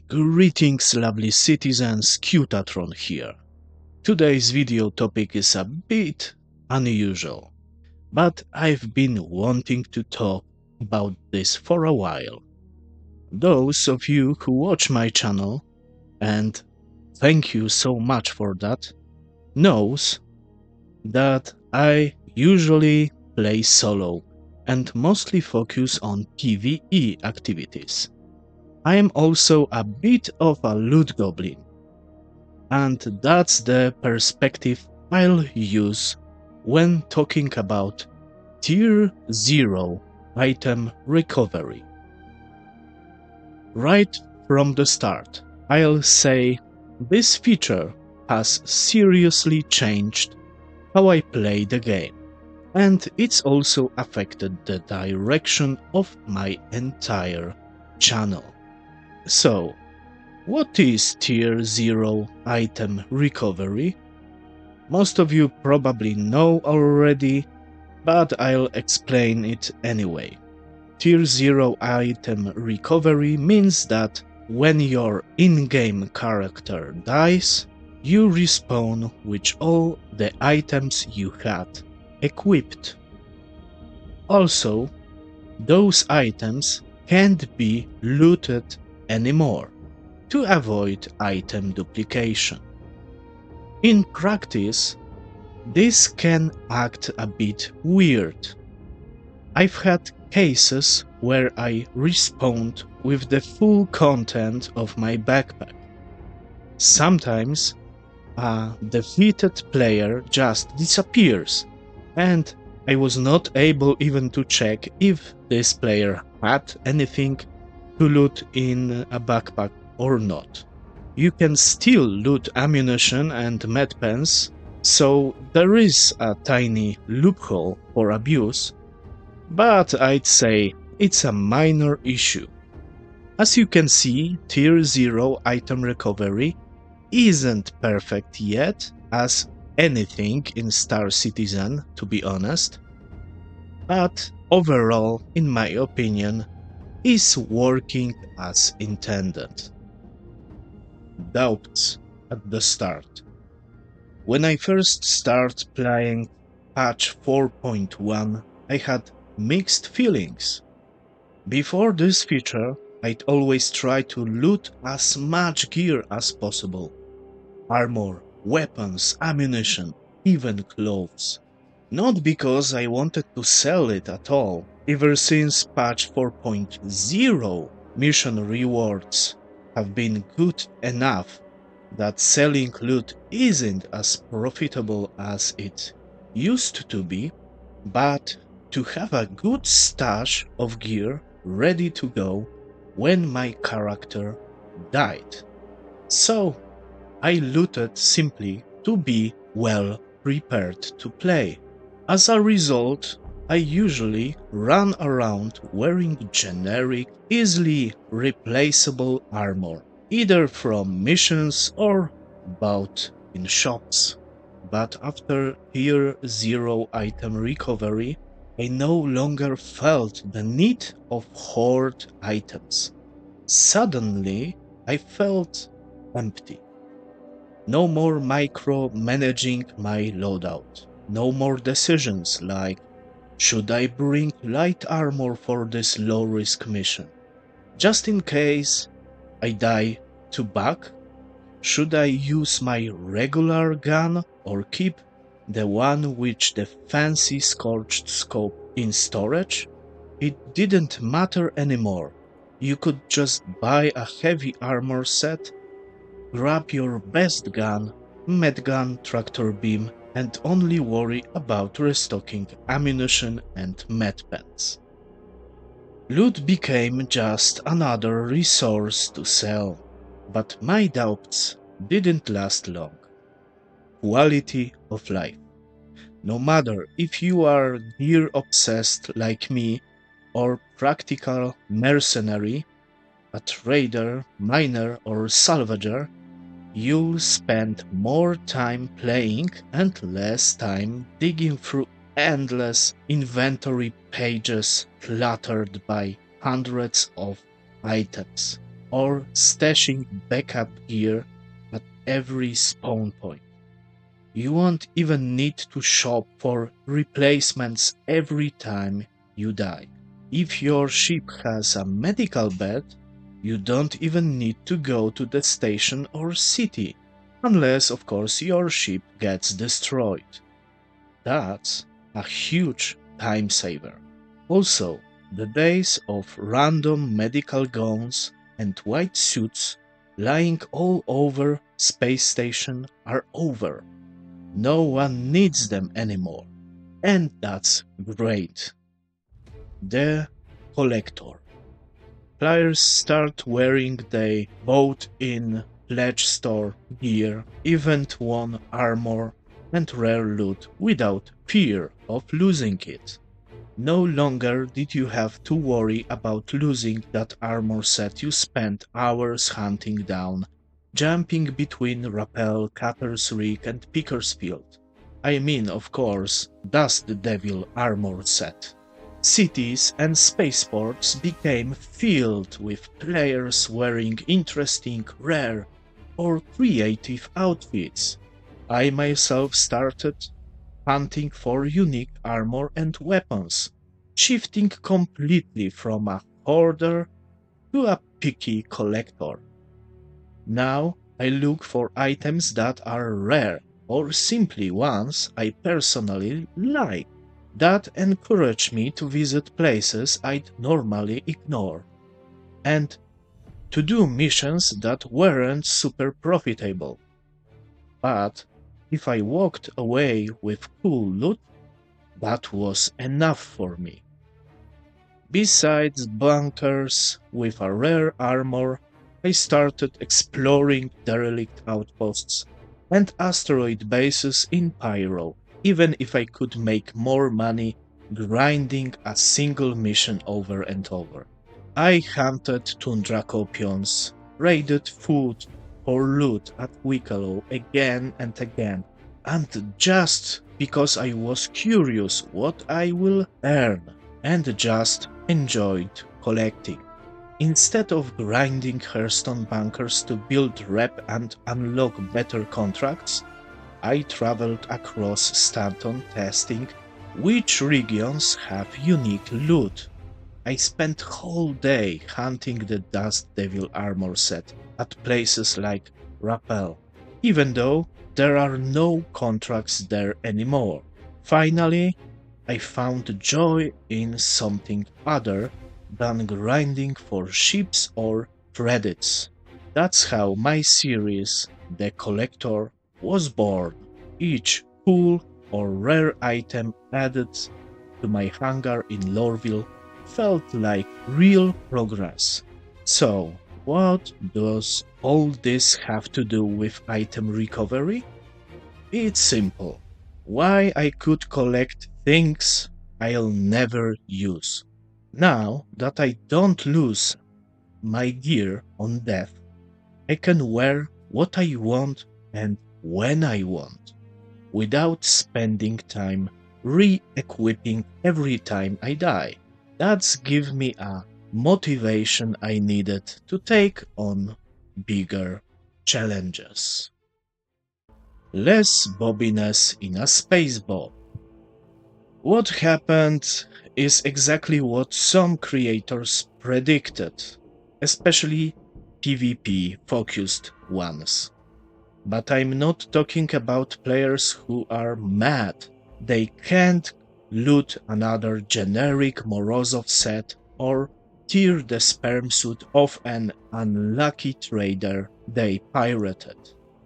Greetings lovely citizens, Qutatron here. Today's video topic is a bit unusual, but I've been wanting to talk about this for a while. Those of you who watch my channel, and thank you so much for that, knows that I usually play solo and mostly focus on PvE activities. I am also a bit of a loot goblin, and that's the perspective I'll use when talking about Tier 0 item recovery. Right from the start, I'll say this feature has seriously changed how I play the game, and it's also affected the direction of my entire channel. So, what is Tier 0 item recovery? Most of you probably know already, but I'll explain it anyway. Tier 0 item recovery means that when your in-game character dies, you respawn with all the items you had equipped. Also, those items can't be looted anymore to avoid item duplication. In practice, this can act a bit weird. I've had cases where I respawned with the full content of my backpack. Sometimes a defeated player just disappears, and I was not able even to check if this player had anything to loot in a backpack or not. You can still loot ammunition and medpens, so there is a tiny loophole for abuse, but I'd say it's a minor issue. As you can see, Tier 0 item recovery isn't perfect yet, as anything in Star Citizen, to be honest, but overall, in my opinion, is working as intended. Doubts at the start. When I first started playing patch 4.1, I had mixed feelings. Before this feature, I'd always try to loot as much gear as possible. Armor, weapons, ammunition, even clothes. Not because I wanted to sell it at all. Ever since patch 4.0, mission rewards have been good enough that selling loot isn't as profitable as it used to be, but to have a good stash of gear ready to go when my character died. So I looted simply to be well prepared to play. As a result, I usually run around wearing generic, easily replaceable armor, either from missions or bought in shops. But after Tier 0 item recovery, I no longer felt the need of hoard items. Suddenly, I felt empty. No more micromanaging my loadout. No more decisions like, should I bring light armor for this low-risk mission? Just in case I die to bug, should I use my regular gun or keep the one with the fancy scorched scope in storage? It didn't matter anymore. You could just buy a heavy armor set, grab your best gun, medgun, tractor beam, and only worry about restocking ammunition and medpens. Loot became just another resource to sell, but my doubts didn't last long. Quality of life. No matter if you are gear obsessed like me or practical mercenary, a trader, miner or salvager, you'll spend more time playing and less time digging through endless inventory pages cluttered by hundreds of items. or stashing backup gear at every spawn point. You won't even need to shop for replacements every time you die. If your ship has a medical bed, you don't even need to go to the station or city, unless, of course, your ship gets destroyed. That's a huge time saver. Also, the days of random medical gowns and white suits lying all over space station are over. No one needs them anymore, and that's great. The collector. Players start wearing their bought in pledge store gear, event won armor, and rare loot without fear of losing it. No longer did you have to worry about losing that armor set you spent hours hunting down, jumping between Rappel, Cutter's Rig, and Pickersfield. I mean, of course, Dust Devil armor set. Cities and spaceports became filled with players wearing interesting, rare, or creative outfits. I myself started hunting for unique armor and weapons, shifting completely from a hoarder to a picky collector. Now I look for items that are rare or simply ones I personally like, that encourage me to visit places I'd normally ignore, and to do missions that weren't super profitable. But if I walked away with cool loot, that was enough for me. Besides bunkers with a rare armor, I started exploring derelict outposts and asteroid bases in Pyro, even if I could make more money grinding a single mission over and over. I hunted tundra copions, raided food or loot at Wicklow again and again, and just because I was curious what I will earn, and just enjoyed collecting. Instead of grinding Hearthstone bunkers to build rep and unlock better contracts, I traveled across Stanton testing which regions have unique loot. I spent whole day hunting the Dust Devil armor set at places like Rappel, even though there are no contracts there anymore. Finally, I found joy in something other than grinding for ships or credits. That's how my series, The Collector, was born. Each cool or rare item added to my hangar in Lorville felt like real progress. So, what does all this have to do with item recovery? It's simple. Why I could collect things I'll never use. Now that I don't lose my gear on death, I can wear what I want and when I want, without spending time re-equipping every time I die. That's give me a motivation I needed to take on bigger challenges. Less bobbiness in a space bob. What happened is exactly what some creators predicted, especially PvP focused ones. But I'm not talking about players who are mad they can't loot another generic Morozov set or tear the sperm suit off an unlucky trader they pirated.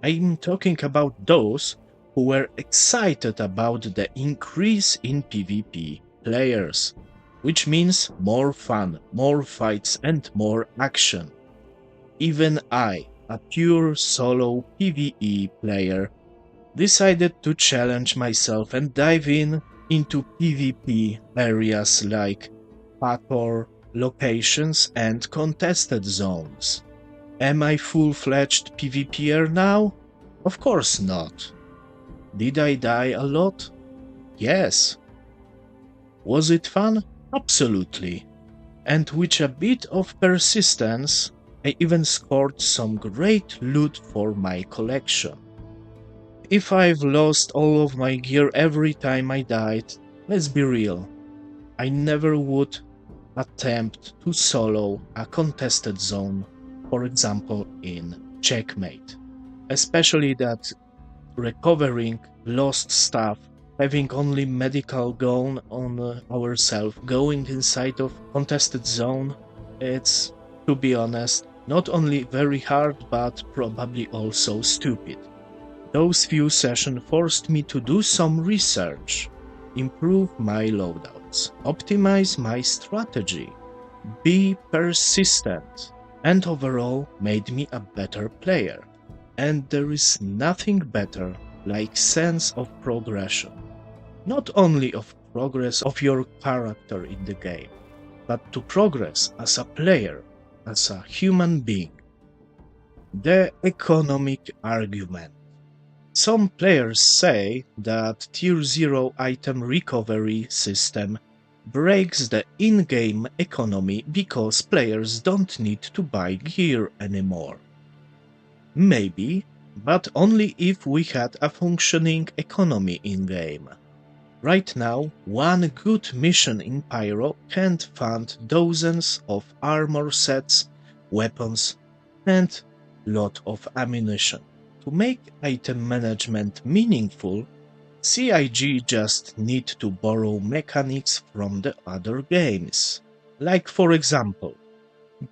I'm talking about those who were excited about the increase in PvP players, which means more fun, more fights, and more action. Even I, a pure solo PvE player, decided to challenge myself and dive into PvP areas like Pator, locations, and contested zones. Am I full-fledged PvPer now? Of course not. Did I die a lot? Yes. Was it fun? Absolutely. And with a bit of persistence, I even scored some great loot for my collection. If I've lost all of my gear every time I died, let's be real, I never would attempt to solo a contested zone, for example in Checkmate. Especially that recovering lost stuff, having only medical gone on ourselves, going inside of contested zone, it's, to be honest, not only very hard but probably also stupid. Those few sessions forced me to do some research, improve my loadouts, optimize my strategy, be persistent, and overall made me a better player. And there is nothing better like sense of progression. Not only of progress of your character in the game, but to progress as a player, as a human being. The economic argument. Some players say that Tier 0 item recovery system breaks the in-game economy because players don't need to buy gear anymore. Maybe, but only if we had a functioning economy in-game. Right now, one good mission in Pyro can't fund dozens of armor sets, weapons, and lot of ammunition. To make item management meaningful, CIG just need to borrow mechanics from the other games. Like for example,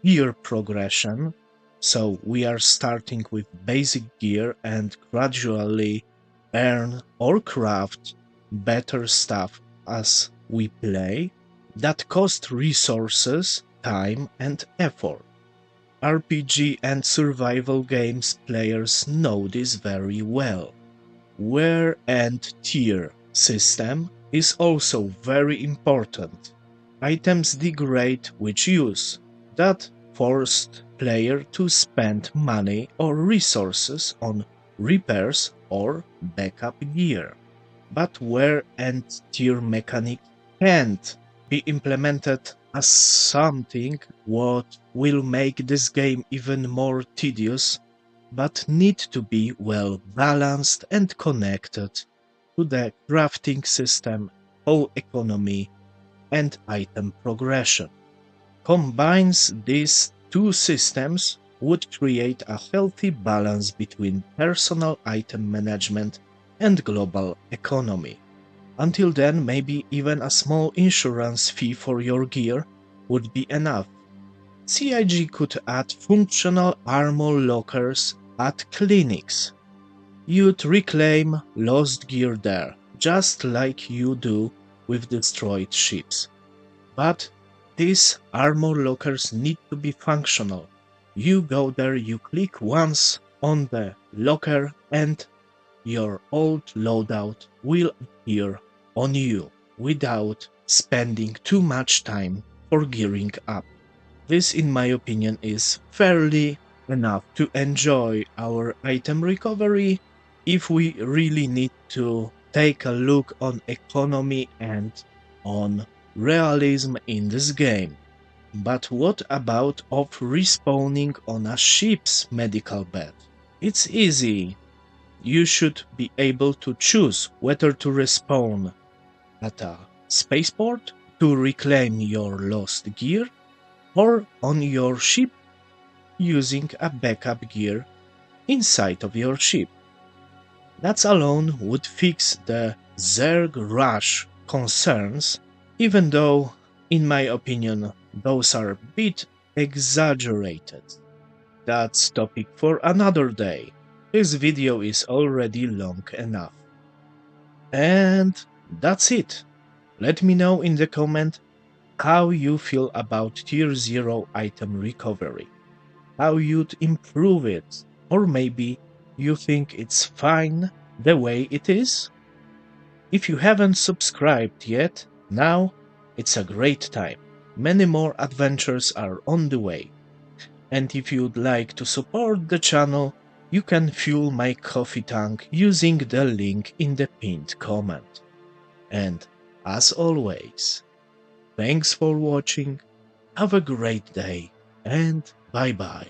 gear progression, so we are starting with basic gear and gradually earn or craft better stuff as we play, that cost resources, time and effort. RPG and survival games players know this very well. Wear and tier system is also very important. Items degrade with use. That forced player to spend money or resources on repairs or backup gear. But wear and tear mechanic can't be implemented as something what will make this game even more tedious, but need to be well balanced and connected to the crafting system, whole economy, and item progression. Combines these two systems would create a healthy balance between personal item management and global economy. Until then, maybe even a small insurance fee for your gear would be enough. CIG could add functional armor lockers at clinics. You'd reclaim lost gear there, just like you do with destroyed ships. But these armor lockers need to be functional. You go there, you click once on the locker and your old loadout will appear on you without spending too much time for gearing up. This, in my opinion, is fairly enough to enjoy our item recovery if we really need to take a look on economy and on realism in this game. But what about of respawning on a ship's medical bed? It's easy. You should be able to choose whether to respawn at a spaceport to reclaim your lost gear or on your ship using a backup gear inside of your ship. That alone would fix the Zerg rush concerns, even though, in my opinion, those are a bit exaggerated. That's topic for another day. This video is already long enough. And that's it. Let me know in the comment how you feel about Tier 0 item recovery, how you'd improve it, or maybe you think it's fine the way it is? If you haven't subscribed yet, now it's a great time. Many more adventures are on the way. And if you'd like to support the channel, you can fuel my coffee tank using the link in the pinned comment. And as always, thanks for watching, have a great day, and bye bye.